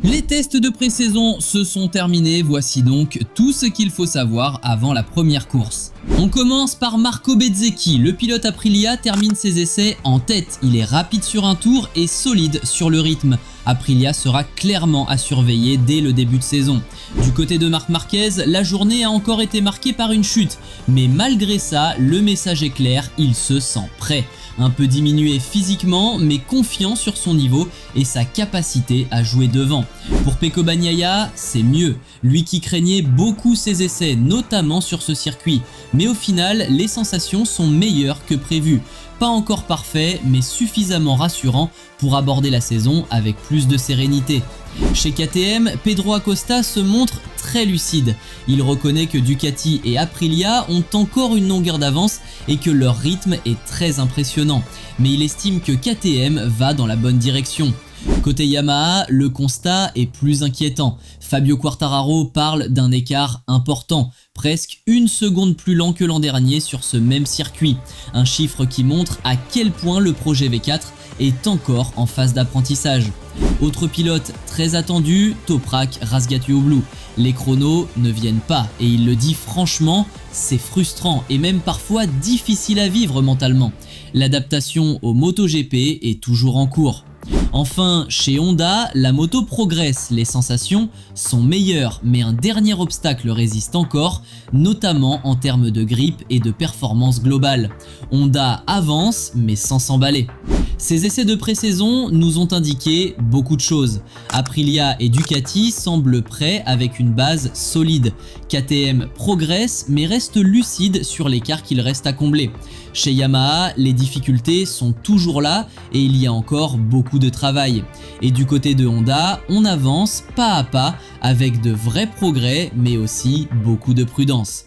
Les tests de pré-saison se sont terminés, voici donc tout ce qu'il faut savoir avant la première course. On commence par Marco Bezzecchi, le pilote Aprilia termine ses essais en tête, il est rapide sur un tour et solide sur le rythme. Aprilia sera clairement à surveiller dès le début de saison. Du côté de Marc Marquez, la journée a encore été marquée par une chute, mais malgré ça, le message est clair, il se sent prêt. Un peu diminué physiquement, mais confiant sur son niveau et sa capacité à jouer devant. Pour Pecco Bagnaia, c'est mieux, lui qui craignait beaucoup ses essais, notamment sur ce circuit. Mais au final, les sensations sont meilleures que prévu. Pas encore parfait, mais suffisamment rassurant pour aborder la saison avec plus de sérénité. Chez KTM, Pedro Acosta se montre très lucide. Il reconnaît que Ducati et Aprilia ont encore une longueur d'avance et que leur rythme est très impressionnant. Mais il estime que KTM va dans la bonne direction. Côté Yamaha, le constat est plus inquiétant. Fabio Quartararo parle d'un écart important, presque une seconde plus lent que l'an dernier sur ce même circuit. Un chiffre qui montre à quel point le projet V4 est encore en phase d'apprentissage. Autre pilote très attendu, Toprak Razgatlioglu. Les chronos ne viennent pas et il le dit franchement, c'est frustrant et même parfois difficile à vivre mentalement. L'adaptation au MotoGP est toujours en cours. Enfin, chez Honda, la moto progresse, les sensations sont meilleures, mais un dernier obstacle résiste encore, notamment en termes de grip et de performance globale. Honda avance, mais sans s'emballer. Ces essais de pré-saison nous ont indiqué beaucoup de choses. Aprilia et Ducati semblent prêts avec une base solide. KTM progresse mais reste lucide sur l'écart qu'il reste à combler. Chez Yamaha, les difficultés sont toujours là et il y a encore beaucoup de travail. Et du côté de Honda, on avance pas à pas avec de vrais progrès mais aussi beaucoup de prudence.